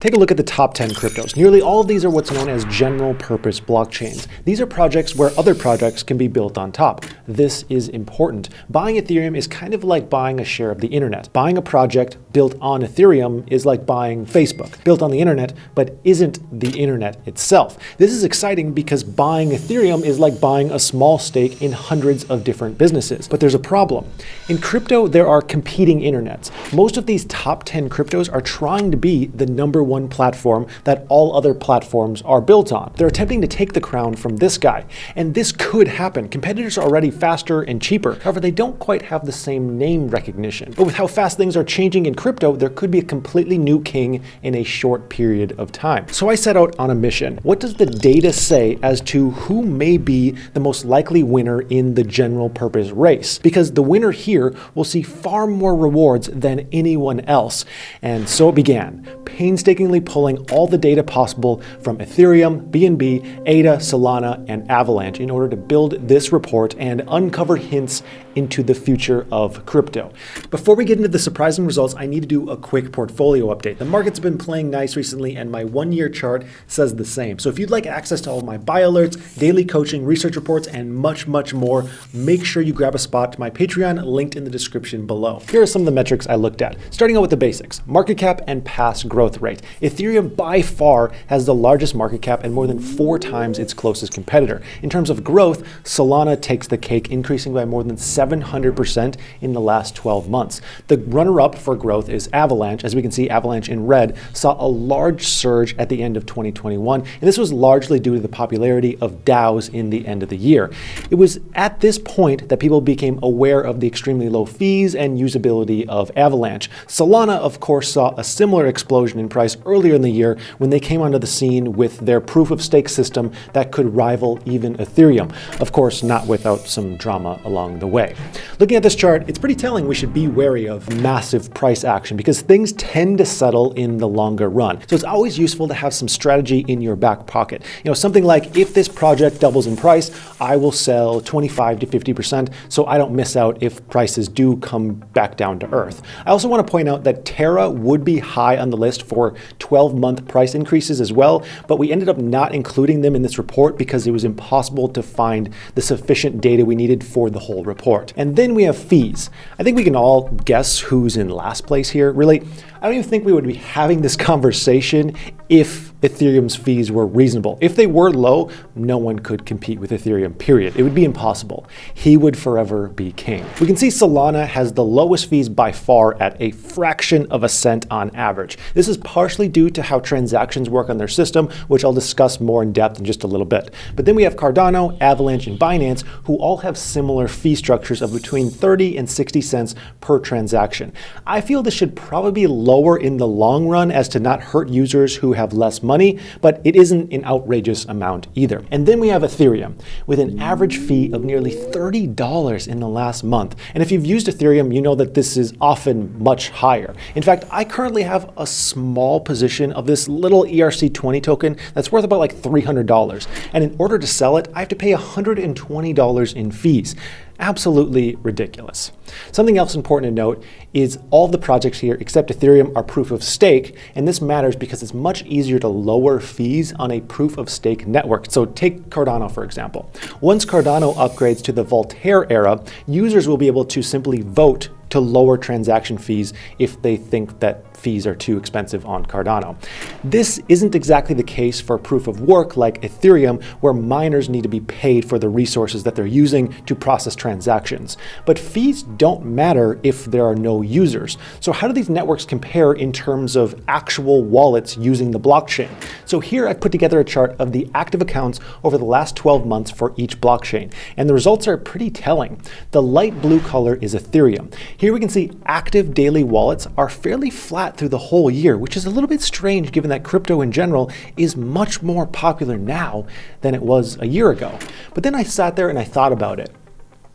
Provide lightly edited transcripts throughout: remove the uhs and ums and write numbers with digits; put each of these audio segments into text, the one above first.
Take a look at the top 10 cryptos. Nearly all of these are what's known as general purpose blockchains. These are projects where other projects can be built on top. This is important. Buying Ethereum is kind of like buying a share of the internet. Buying a project built on Ethereum is like buying Facebook, built on the internet, but isn't the internet itself. This is exciting because buying Ethereum is like buying a small stake in hundreds of different businesses. But there's a problem. In crypto, there are competing internets. Most of these top 10 cryptos are trying to be the number one platform that all other platforms are built on. They're attempting to take the crown from this guy, and this could happen. Competitors are already faster and cheaper. However, they don't quite have the same name recognition. But with how fast things are changing in crypto, there could be a completely new king in a short period of time. So I set out on a mission. What does the data say as to who may be the most likely winner in the general purpose race? Because the winner here will see far more rewards than anyone else. And so it began. Painstakingly pulling all the data possible from Ethereum, BNB, ADA, Solana, and Avalanche in order to build this report and uncover hints into the future of crypto. Before we get into the surprising results, I need to do a quick portfolio update. The market's been playing nice recently, and my one-year chart says the same. So if you'd like access to all of my buy alerts, daily coaching, research reports, and much, much more, make sure you grab a spot to my Patreon linked in the description below. Here are some of the metrics I looked at. Starting out with the basics, market cap and past growth rate. Ethereum by far has the largest market cap and more than 4 times its closest competitor. In terms of growth, Solana takes the cake, increasing by more than 700% in the last 12 months. The runner-up for growth is Avalanche. As we can see, Avalanche in red saw a large surge at the end of 2021, and this was largely due to the popularity of DAOs in the end of the year. It was at this point that people became aware of the extremely low fees and usability of Avalanche. Solana, of course, saw a similar explosion in price earlier in the year when they came onto the scene with their proof of stake system that could rival even Ethereum. Of course, not without some drama along the way. Looking at this chart, it's pretty telling we should be wary of massive price action because things tend to settle in the longer run. So it's always useful to have some strategy in your back pocket. You know, something like if this project doubles in price, I will sell 25 to 50% so I don't miss out if prices do come back down to earth. I also want to point out that Terra would be high on the list for 12-month price increases as well, but we ended up not including them in this report because it was impossible to find the sufficient data we needed for the whole report. And then we have fees. I think we can all guess who's in last place here. Really, I don't even think we would be having this conversation if Ethereum's fees were reasonable. If they were low, no one could compete with Ethereum, period. It would be impossible. He would forever be king. We can see Solana has the lowest fees by far at a fraction of a cent on average. This is partially due to how transactions work on their system, which I'll discuss more in depth in just a little bit. But then we have Cardano, Avalanche, and Binance, who all have similar fee structures of between 30 and 60 cents per transaction. I feel this should probably be lower in the long run as to not hurt users who have less money, but it isn't an outrageous amount either. And then we have Ethereum with an average fee of nearly $30 in the last month. And if you've used Ethereum, you know that this is often much higher. In fact, I currently have a small position of this little ERC20 token that's worth about like $300. And in order to sell it, I have to pay $120 in fees. Absolutely ridiculous. Something else important to note is all the projects here except Ethereum are proof of stake, and this matters because it's much easier to lower fees on a proof of stake network. So take Cardano, for example. Once Cardano upgrades to the Voltaire era, users will be able to simply vote to lower transaction fees if they think that fees are too expensive on Cardano. This isn't exactly the case for proof of work like Ethereum, where miners need to be paid for the resources that they're using to process transactions. But fees don't matter if there are no users. So how do these networks compare in terms of actual wallets using the blockchain? So here I've put together a chart of the active accounts over the last 12 months for each blockchain, and the results are pretty telling. The light blue color is Ethereum. Here we can see active daily wallets are fairly flat through the whole year, which is a little bit strange given that crypto in general is much more popular now than it was a year ago. But then I sat there and I thought about it.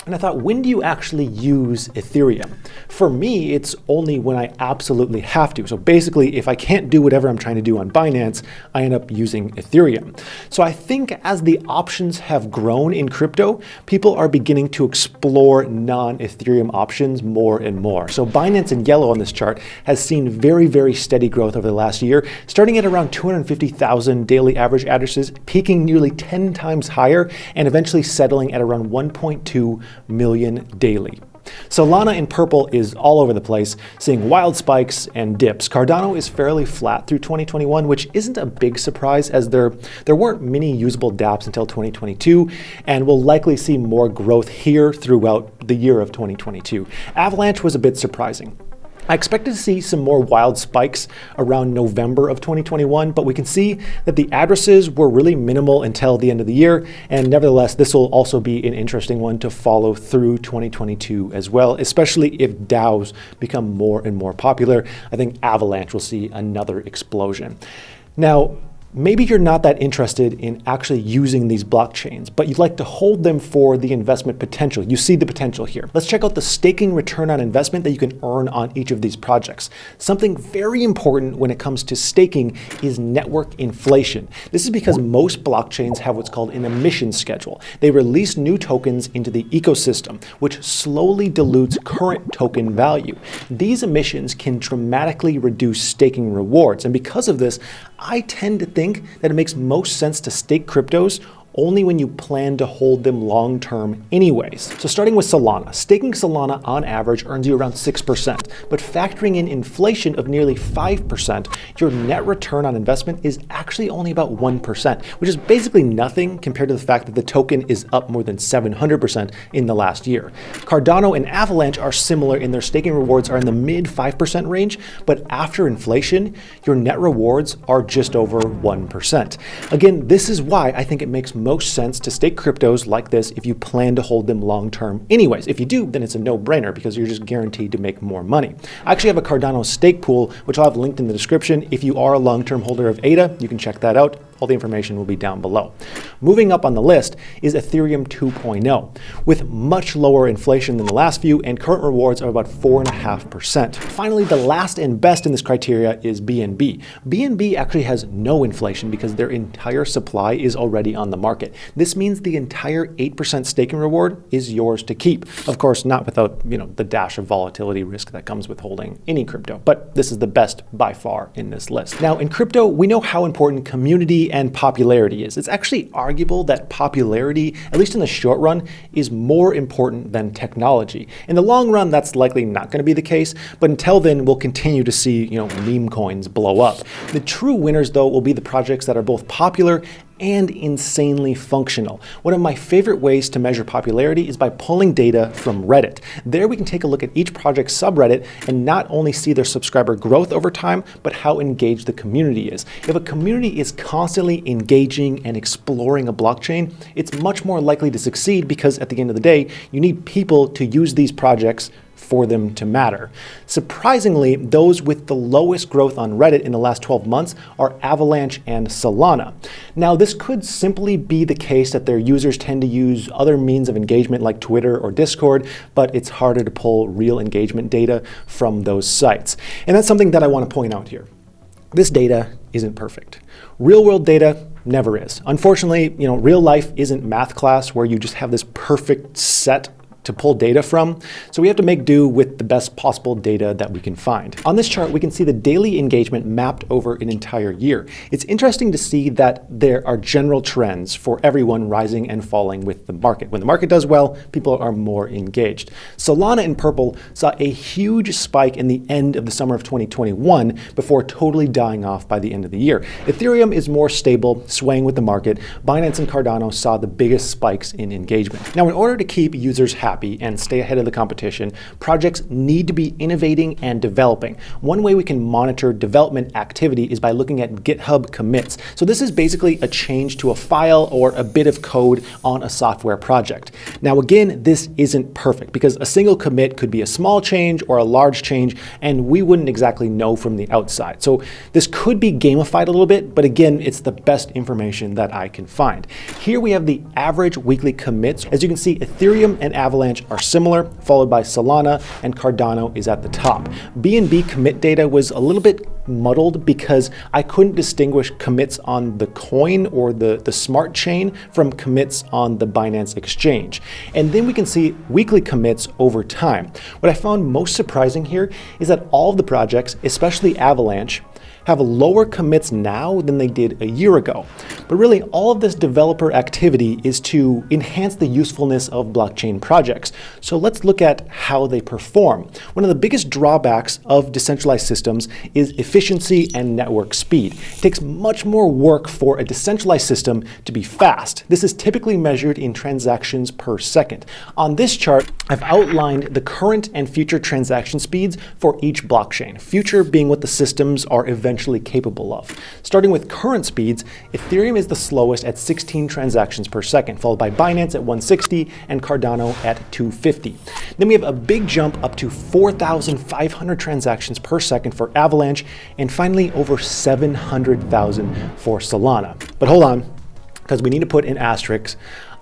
And I thought, when do you actually use Ethereum? For me, it's only when I absolutely have to. So basically, if I can't do whatever I'm trying to do on Binance, I end up using Ethereum. So I think as the options have grown in crypto, people are beginning to explore non-Ethereum options more and more. So Binance in yellow on this chart has seen very, very steady growth over the last year, starting at around 250,000 daily average addresses, peaking nearly 10 times higher, and eventually settling at around 1.2 million daily. Solana in purple is all over the place, seeing wild spikes and dips. Cardano is fairly flat through 2021, which isn't a big surprise as there weren't many usable dApps until 2022, and we'll likely see more growth here throughout the year of 2022. Avalanche was a bit surprising. I expected to see some more wild spikes around November of 2021, but we can see that the addresses were really minimal until the end of the year, and nevertheless, this will also be an interesting one to follow through 2022 as well, especially if DAOs become more and more popular. I think Avalanche will see another explosion. Now, maybe you're not that interested in actually using these blockchains, but you'd like to hold them for the investment potential. You see the potential here. Let's check out the staking return on investment that you can earn on each of these projects. Something very important when it comes to staking is network inflation. This is because most blockchains have what's called an emission schedule. They release new tokens into the ecosystem, which slowly dilutes current token value. These emissions can dramatically reduce staking rewards, and because of this, I tend to think that it makes most sense to stake cryptos only when you plan to hold them long term anyways. So starting with Solana, staking Solana on average earns you around 6%, but factoring in inflation of nearly 5%, your net return on investment is actually only about 1%, which is basically nothing compared to the fact that the token is up more than 700% in the last year. Cardano and Avalanche are similar in their staking rewards are in the mid 5% range, but after inflation, your net rewards are just over 1%. Again, this is why I think it makes most sense to stake cryptos like this if you plan to hold them long term anyways. If you do, then it's a no-brainer because you're just guaranteed to make more money. I actually have a Cardano stake pool, which I'll have linked in the description. If you are a long-term holder of ADA, you can check that out. All the information will be down below. Moving up on the list is Ethereum 2.0, with much lower inflation than the last few and current rewards of about 4.5%. Finally, the last and best in this criteria is BNB. BNB actually has no inflation because their entire supply is already on the market. This means the entire 8% staking reward is yours to keep. Of course, not without, the dash of volatility risk that comes with holding any crypto, but this is the best by far in this list. Now, in crypto, we know how important community and popularity is. It's actually arguable that popularity, at least in the short run, is more important than technology. In the long run, that's likely not going to be the case, but until then, we'll continue to see, meme coins blow up. The true winners, though, will be the projects that are both popular and insanely functional. One of my favorite ways to measure popularity is by pulling data from Reddit. There we can take a look at each project's subreddit and not only see their subscriber growth over time, but how engaged the community is. If a community is constantly engaging and exploring a blockchain, it's much more likely to succeed because at the end of the day, you need people to use these projects for them to matter. Surprisingly, those with the lowest growth on Reddit in the last 12 months are Avalanche and Solana. Now, this could simply be the case that their users tend to use other means of engagement like Twitter or Discord, but it's harder to pull real engagement data from those sites. And that's something that I want to point out here. This data isn't perfect. Real world data never is. Unfortunately, real life isn't math class where you just have this perfect set to pull data from, so we have to make do with the best possible data that we can find. On this chart, we can see the daily engagement mapped over an entire year. It's interesting to see that there are general trends for everyone rising and falling with the market. When the market does well, people are more engaged. Solana in purple saw a huge spike in the end of the summer of 2021 before totally dying off by the end of the year. Ethereum is more stable, swaying with the market. Binance and Cardano saw the biggest spikes in engagement. Now, in order to keep users happy and stay ahead of the competition, projects need to be innovating and developing. One way we can monitor development activity is by looking at GitHub commits. So this is basically a change to a file or a bit of code on a software project. Now again, this isn't perfect because a single commit could be a small change or a large change, and we wouldn't exactly know from the outside. So this could be gamified a little bit, but again, it's the best information that I can find. Here we have the average weekly commits. As you can see, Ethereum and Avalanche Avalanche are similar, followed by Solana, and Cardano is at the top. BNB commit data was a little bit muddled because I couldn't distinguish commits on the coin or the smart chain from commits on the Binance exchange. And then we can see weekly commits over time. What I found most surprising here is that all of the projects, especially Avalanche, have lower commits now than they did a year ago. But really, all of this developer activity is to enhance the usefulness of blockchain projects. So let's look at how they perform. One of the biggest drawbacks of decentralized systems is efficiency and network speed. It takes much more work for a decentralized system to be fast. This is typically measured in transactions per second. On this chart, I've outlined the current and future transaction speeds for each blockchain, future being what the systems are eventually capable of. Starting with current speeds, Ethereum is the slowest at 16 transactions per second, followed by Binance at 160 and Cardano at 250. Then we have a big jump up to 4,500 transactions per second for Avalanche, and finally over 700,000 for Solana. But hold on, because we need to put an asterisk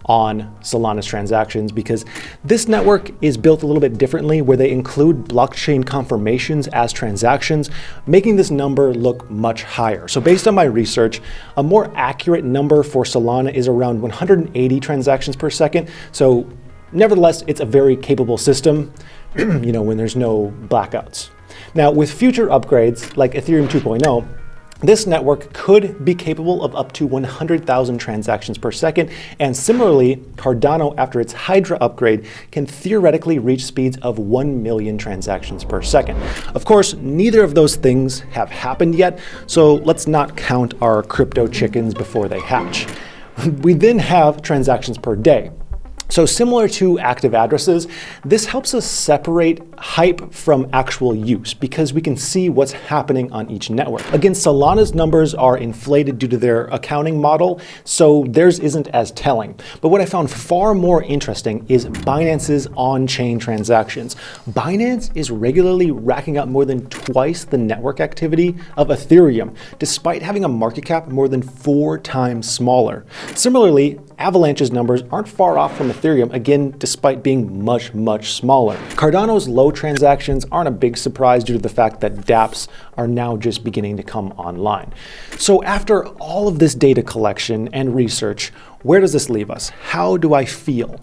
on Solana's transactions, because this network is built a little bit differently, where they include blockchain confirmations as transactions, making this number look much higher. So based on my research, a more accurate number for Solana is around 180 transactions per second. So nevertheless, it's a very capable system, when there's no blackouts. Now, with future upgrades like Ethereum 2.0, this network could be capable of up to 100,000 transactions per second, and similarly, Cardano, after its Hydra upgrade, can theoretically reach speeds of 1 million transactions per second. Of course, neither of those things have happened yet, so let's not count our crypto chickens before they hatch. We then have transactions per day. So similar to active addresses, this helps us separate hype from actual use because we can see what's happening on each network. Again, Solana's numbers are inflated due to their accounting model, so theirs isn't as telling. But what I found far more interesting is Binance's on-chain transactions. Binance is regularly racking up more than twice the network activity of Ethereum, despite having a market cap more than 4 times smaller. Similarly, Avalanche's numbers aren't far off from Ethereum, again, despite being much, much smaller. Cardano's low transactions aren't a big surprise due to the fact that dApps are now just beginning to come online. So after all of this data collection and research, where does this leave us? How do I feel?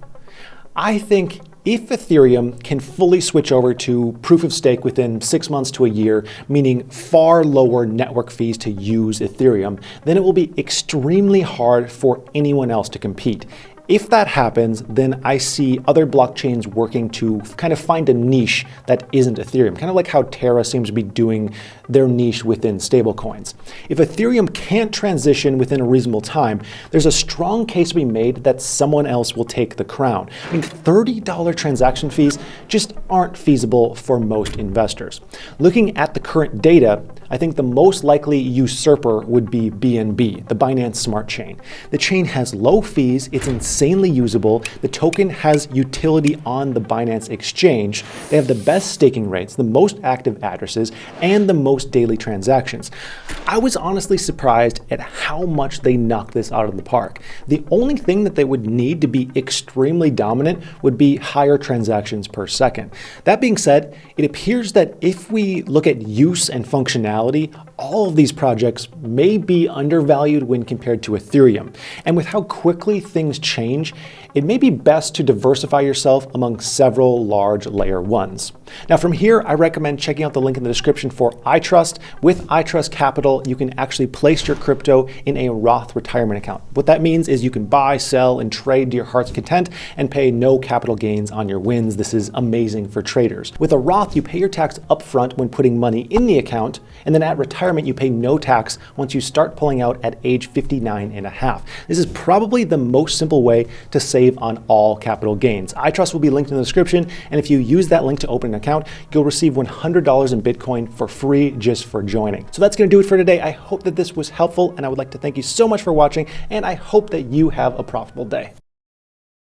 I think if Ethereum can fully switch over to proof of stake within 6 months to a year, meaning far lower network fees to use Ethereum, then it will be extremely hard for anyone else to compete. If that happens, then I see other blockchains working to kind of find a niche that isn't Ethereum, kind of like how Terra seems to be doing their niche within stablecoins. If Ethereum can't transition within a reasonable time, there's a strong case to be made that someone else will take the crown. I mean, $30 transaction fees just aren't feasible for most investors. Looking at the current data, I think the most likely usurper would be BNB, the Binance Smart Chain. The chain has low fees, it's insanely usable, the token has utility on the Binance exchange, they have the best staking rates, the most active addresses, and the most daily transactions. I was honestly surprised at how much they knocked this out of the park. The only thing that they would need to be extremely dominant would be higher transactions per second. That being said, it appears that if we look at use and functionality, all of these projects may be undervalued when compared to Ethereum. And with how quickly things change, it may be best to diversify yourself among several large layer ones. Now from here, I recommend checking out the link in the description for iTrust. With iTrust Capital, you can actually place your crypto in a Roth retirement account. What that means is you can buy, sell, and trade to your heart's content and pay no capital gains on your wins. This is amazing for traders. With a Roth, you pay your tax upfront when putting money in the account, and then at retirement, you pay no tax once you start pulling out at age 59 and a half. This is probably the most simple way to save on all capital gains. iTrust will be linked in the description, and if you use that link to open an account, you'll receive $100 in Bitcoin for free just for joining. So that's going to do it for today. I hope that this was helpful, and I would like to thank you so much for watching, and I hope that you have a profitable day.